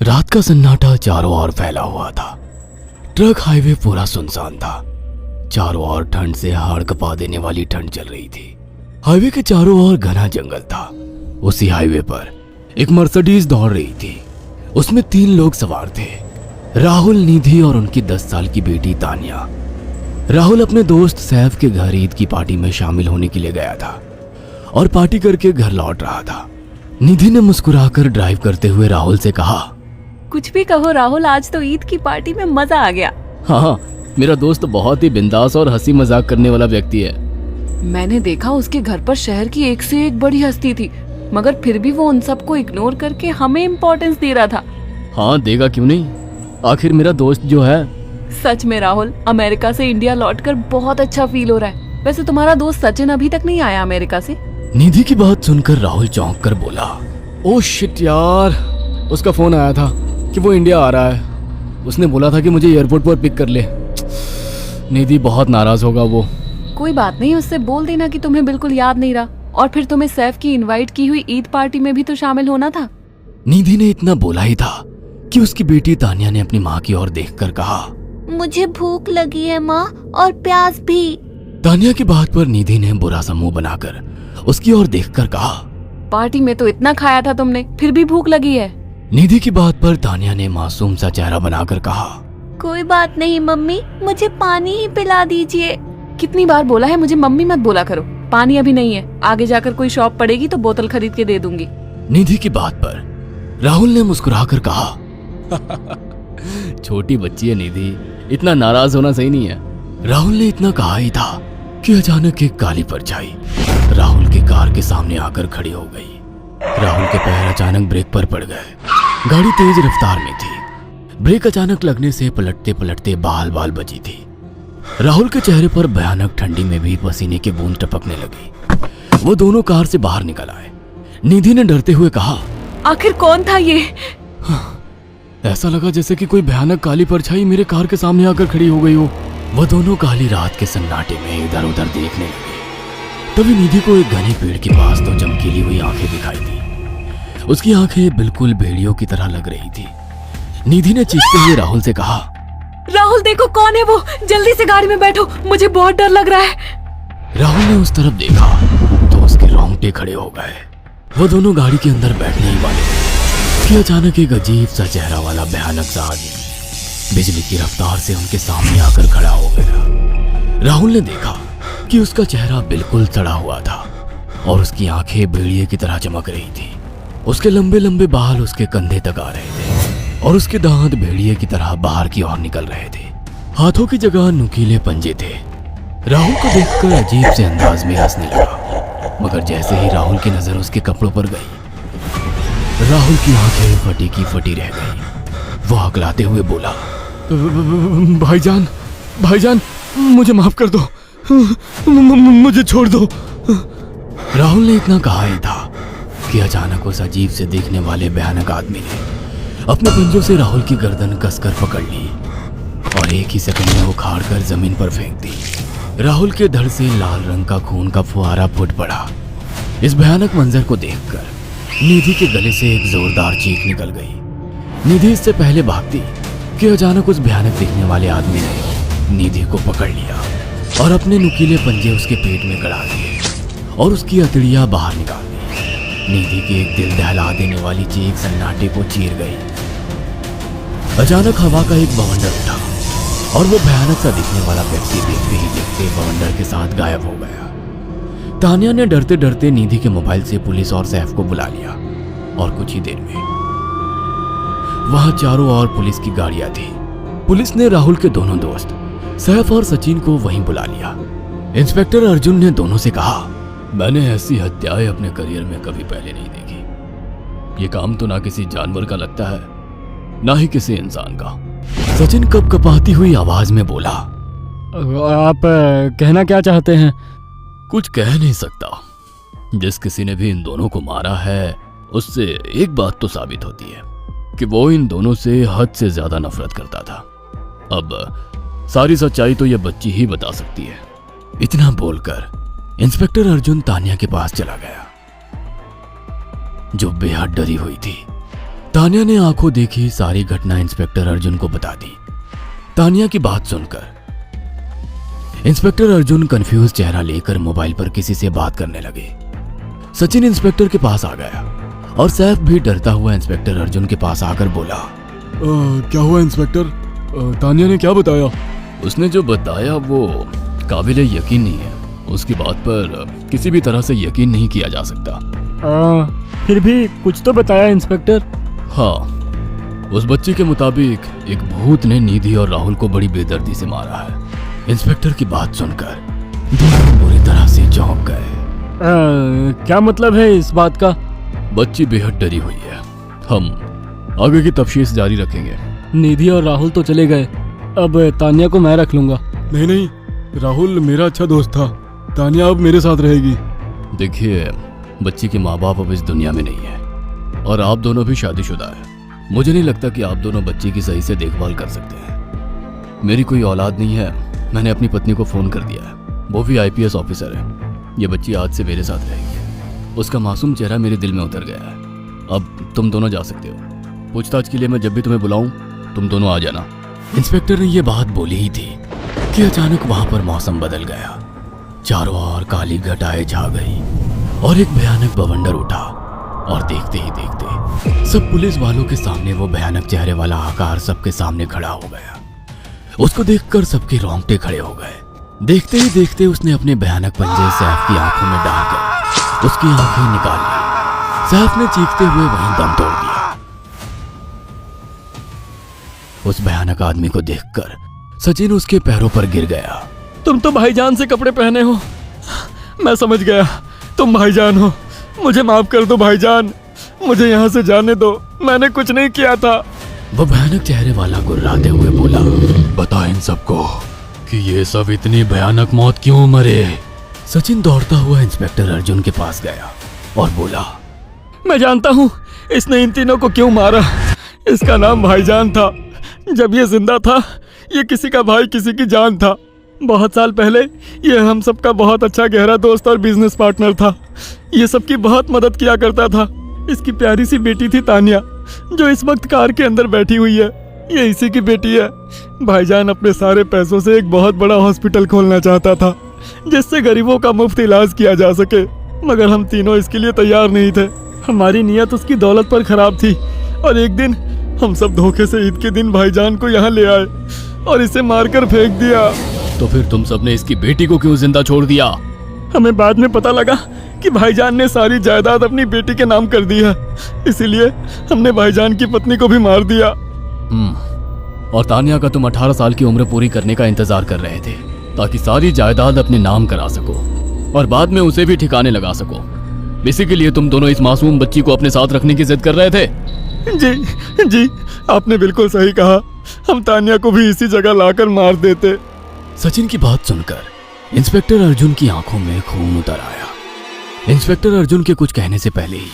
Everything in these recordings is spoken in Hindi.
रात का सन्नाटा चारों ओर फैला हुआ था। ट्रक हाईवे पूरा सुनसान था। चारों ओर ठंड से हाड़ कपा देने वाली ठंड चल रही थी। हाईवे के चारों ओर घना जंगल था। उसी हाईवे पर एक मर्सिडीज दौड़ रही थी। उसमें 3 लोग सवार थे, राहुल, निधि और उनकी 10 साल की बेटी तानिया। राहुल अपने दोस्त सैफ के घर ईद की पार्टी में शामिल होने के लिए गया था और पार्टी करके घर लौट रहा था। निधि ने मुस्कुराकर ड्राइव करते हुए राहुल से कहा, कुछ भी कहो राहुल, आज तो ईद की पार्टी में मजा आ गया। हाँ, मेरा दोस्त बहुत ही बिंदास और हंसी मजाक करने वाला व्यक्ति है। मैंने देखा उसके घर पर शहर की एक से एक बड़ी हस्ती थी, मगर फिर भी वो उन सबको इग्नोर करके हमें इम्पोर्टेंस दे रहा था। हाँ, देगा क्यों नहीं, आखिर मेरा दोस्त जो है। सच में राहुल, अमेरिका से इंडिया लौटकर बहुत अच्छा फील हो रहा है। वैसे तुम्हारा दोस्त सचिन अभी तक नहीं आया अमेरिका से? निधि की बात सुनकर राहुल चौंक कर बोला, ओह शिट यार, उसका फोन आया था कि वो इंडिया आ रहा है। उसने बोला था कि मुझे एयरपोर्ट पर पिक कर ले। निधि बहुत नाराज होगा वो। कोई बात नहीं, उससे बोल देना कि तुम्हें बिल्कुल याद नहीं रहा और फिर तुम्हें सैफ की इनवाइट की हुई ईद पार्टी में भी तो शामिल होना था। निधि ने इतना बोला ही था कि उसकी बेटी तानिया ने अपनी माँ की ओर देखकर कहा, मुझे भूख लगी है माँ, और प्यास भी। तानिया की बात पर निधि ने बुरा सा मुंह बनाकर उसकी ओर देखकर कहा, पार्टी में तो इतना खाया था तुमने, फिर भी भूख लगी है। निधि की बात पर तानिया ने मासूम सा चेहरा बनाकर कहा, कोई बात नहीं मम्मी, मुझे पानी ही पिला दीजिए। कितनी बार बोला है मुझे मम्मी मत बोला करो। पानी अभी नहीं है, आगे जाकर कोई शॉप पड़ेगी तो बोतल खरीद के दे दूंगी। निधि की बात पर राहुल ने मुस्कुराकर कहा, छोटी बच्ची है निधि, इतना नाराज होना सही नहीं है। राहुल ने इतना कहा ही था कि अचानक एक काली परछाई राहुल की कार के सामने आकर खड़ी हो गई। राहुल के पैर अचानक ब्रेक पर पड़ गए। गाड़ी तेज रफ्तार में थी। ब्रेक अचानक लगने से पलटते पलटते बाल बाल बची थी। राहुल के चेहरे पर भयानक ठंडी में भी पसीने की बूंद टपकने लगी। वो दोनों कार से बाहर निकल आए। निधि ने डरते हुए कहा, आखिर कौन था ये? ऐसा लगा जैसे कि कोई भयानक काली परछाई मेरे कार के सामने आकर खड़ी हो गई हो। वह दोनों काली रात के सन्नाटे में इधर उधर देखने लगे। तभी निधि को एक घने पेड़ के पास 2 चमकीली हुई आंखें दिखाई दी। उसकी आंखें बिल्कुल भेड़ियों की तरह लग रही थी। निधि ने चीखते हुए राहुल से कहा, राहुल देखो कौन है वो, जल्दी से गाड़ी में बैठो, मुझे बहुत डर लग रहा है। राहुल ने उस तरफ देखा तो उसके रोंगटे खड़े हो गए। वो दोनों गाड़ी के अंदर बैठने ही वाले थे कि अचानक एक अजीब सा चेहरा वाला भयानक सा आदमी बिजली की रफ्तार से उनके सामने आकर खड़ा हो गया। राहुल ने देखा कि उसका चेहरा बिल्कुल सड़ा हुआ था और उसकी आंखें भेड़िए की तरह चमक रही थी। उसके लंबे लंबे बाल उसके कंधे तक आ रहे थे और उसके दांत भेड़िए की तरह बाहर की ओर निकल रहे थे। हाथों की जगह नुकीले पंजे थे। राहुल को देखकर अजीब से अंदाज में हंसने लगा, मगर जैसे ही राहुल की नजर उसके कपड़ों पर गई, राहुल की आंखें फटी की फटी रह गई। वो हकलाते हुए बोला, भाईजान, भाईजान, मुझे माफ कर दो, मुझे छोड़ दो। राहुल ने इतना कहा ही था कि अचानक उस अजीब से दिखने वाले भयानक आदमी ने अपने पंजों से राहुल की गर्दन कसकर पकड़ ली और एक ही सेकंड में उखाड़ कर जमीन पर फेंक दी। राहुल के धड़ से लाल रंग का खून का फुहारा फूट पड़ा। इस भयानक मंजर को देखकर निधि के गले से एक जोरदार चीख निकल गई। निधि इससे पहले भागती कि अचानक उस भयानक दिखने वाले आदमी ने निधि को पकड़ लिया और अपने नुकीले पंजे उसके पेट में गड़ा दिए और उसकी अतड़ियां बाहर निकाल दी। निधि की एक दिल दहला देने वाली चीख सन्नाटे को चीर गई। अचानक हवा का एक बवंडर उठा और वो भयानक सा दिखने वाला व्यक्ति देखते ही देखते बवंडर के साथ गायब हो गया। तानिया ने डरते डरते निधि के मोबाइल से पुलिस और सैफ को बुला लिया और कुछ ही देर में वहां चारों ओर पुलिस की गाड़ियां थी। पुलिस ने राहुल के दोनों दोस्त सैफ और सचिन को वहीं बुला लिया। इंस्पेक्टर अर्जुन ने दोनों से कहा, मैंने ऐसी हत्याएं अपने करियर में कभी पहले नहीं देखी। ये काम तो ना किसी जानवर का लगता है, ना ही किसी इंसान का। सचिन कपकपाती हुई आवाज में बोला, आप कहना क्या चाहते हैं? कुछ कह नहीं सकता। जिस किसी ने भी इन दोनों को मारा है उससे एक बात तो साबित होती है कि वो इन दोनों से हद से ज्यादा नफरत करता था। अब सारी सच्चाई तो ये बच्ची ही बता सकती है। इतना बोलकर इंस्पेक्टर अर्जुन तानिया के पास चला गया, जो बेहद डरी हुई थी। तानिया ने आंखों देखी सारी घटना इंस्पेक्टर अर्जुन को बता दी। तानिया की बात सुनकर इंस्पेक्टर अर्जुन कंफ्यूज चेहरा लेकर मोबाइल पर किसी से बात करने लगे। सचिन इंस्पेक्टर के पास आ गया और सैफ भी डरता हुआ इंस्पेक्टर अर्जुन के पास आकर बोला, क्या हुआ इंस्पेक्टर? तानिया ने क्या बताया? उसने जो बताया वो काबिले यकीन नहीं है। उसकी बात पर किसी भी तरह से यकीन नहीं किया जा सकता। फिर भी कुछ तो बताया इंस्पेक्टर। हाँ, उस बच्ची के मुताबिक एक भूत ने निधि और राहुल को बड़ी बेदर्दी से मारा है। इंस्पेक्टर की बात सुनकर दोनों बुरी तरह से चौंक गए। क्या मतलब है इस बात का? बच्ची बेहद डरी हुई है। हम आगे की तफ्तीश जारी रखेंगे। निधि और राहुल तो चले गए, अब तानिया को मैं रख लूंगा। नहीं, राहुल मेरा अच्छा दोस्त था। तानिया अब मेरे साथ रहेगी। देखिए, बच्ची के माँ बाप अब इस दुनिया में नहीं है और आप दोनों भी शादीशुदा है। मुझे नहीं लगता कि आप दोनों बच्ची की सही से देखभाल कर सकते हैं। मेरी कोई औलाद नहीं है। मैंने अपनी पत्नी को फोन कर दिया है, वो भी IPS ऑफिसर है। ये बच्ची आज से मेरे साथ रहेगी। उसका मासूम चेहरा मेरे दिल में उतर गया है। अब तुम दोनों जा सकते हो। पूछताछ के लिए मैं जब भी तुम्हें बुलाऊं तुम दोनों आ जाना। इंस्पेक्टर ने ये बात बोली ही थी कि अचानक वहां पर मौसम बदल गया। चारों ओर काली घटाएं छा गई और एक भयानक बवंडर उठा और देखते ही देखते सब पुलिस वालों के सामने वो भयानक चेहरे वाला आकार सबके सामने खड़ा हो गया। उसको देखकर सबके रोंगटे खड़े हो गए। देखते ही देखते उसने अपने भयानक पंजे सैफ की आंखों में डालकर उसकी आंखें निकाल ली। सैफ ने चीखते हुए वहीं दम तोड़ दिया। उस भयानक आदमी को देखकर सचिन उसके पैरों पर गिर गया। तुम तो भाईजान से कपड़े पहने हो। मैं समझ गया, तुम भाईजान हो। मुझे माफ कर दो भाईजान, मुझे यहाँ से जाने दो। मैंने कुछ नहीं किया था। वो भयानक चेहरे वाला गुर्राते हुए बोला, बता इन सबको कि ये सब इतनी भयानक मौत क्यों मरे। सचिन दौड़ता हुआ इंस्पेक्टर अर्जुन के पास गया और बोला, मैं जानता हूँ इसने इन तीनों को क्यों मारा। इसका नाम भाईजान था। जब ये जिंदा था ये किसी का भाई किसी की जान था। बहुत साल पहले ये हम सबका बहुत अच्छा गहरा दोस्त और बिजनेस पार्टनर था। ये सबकी बहुत मदद किया करता था। इसकी प्यारी सी बेटी थी तानिया, जो इस वक्त कार के अंदर बैठी हुई है। ये इसी की बेटी है। भाईजान अपने सारे पैसों से एक बहुत बड़ा हॉस्पिटल खोलना चाहता था जिससे गरीबों का मुफ्त इलाज किया जा सके, मगर हम तीनों इसके लिए तैयार नहीं थे। हमारी नीयत उसकी दौलत पर खराब थी और एक दिन हम सब धोखे से ईद के दिन भाईजान को यहाँ ले आए और इसे मारकर फेंक दिया। तो फिर तुम सबने इसकी बेटी को क्यों जिंदा छोड़ दिया? हमें बाद में पता लगा कि भाईजान ने सारी जायदाद अपनी बेटी के नाम कर दी है, इसीलिए हमने भाईजान की पत्नी को भी मार दिया। और तानिया का तुम 18 साल की उम्र पूरी करने का इंतजार कर रहे थे ताकि सारी जायदाद अपने नाम करा सको और बाद में उसे भी ठिकाने लगा सको। इसी के लिए तुम दोनों इस मासूम बच्ची को अपने साथ रखने की जिद कर रहे थे। जी, आपने बिल्कुल सही कहा। हम तानिया को भी इसी जगह लाकर मार देते। सचिन की बात सुनकर इंस्पेक्टर अर्जुन की आंखों में खून उतर आया। इंस्पेक्टर अर्जुन के कुछ कहने से पहले ही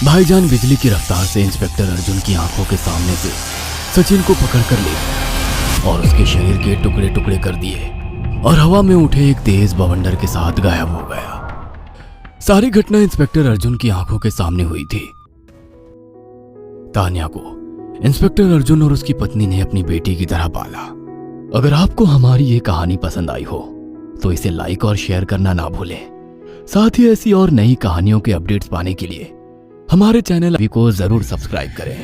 भाईजान बिजली की रफ्तार से इंस्पेक्टर अर्जुन की आंखों के सामने से सचिन को पकड़कर ले गया और उसके शरीर के टुकड़े टुकड़े कर दिए और हवा में उठे एक तेज बवंडर के साथ गायब हो गया। सारी घटना इंस्पेक्टर अर्जुन की आंखों के सामने हुई थी। तानिया को इंस्पेक्टर अर्जुन और उसकी पत्नी ने अपनी बेटी की तरह पाला। अगर आपको हमारी ये कहानी पसंद आई हो तो इसे लाइक और शेयर करना ना भूलें। साथ ही ऐसी और नई कहानियों के अपडेट्स पाने के लिए हमारे चैनल को जरूर सब्सक्राइब करें।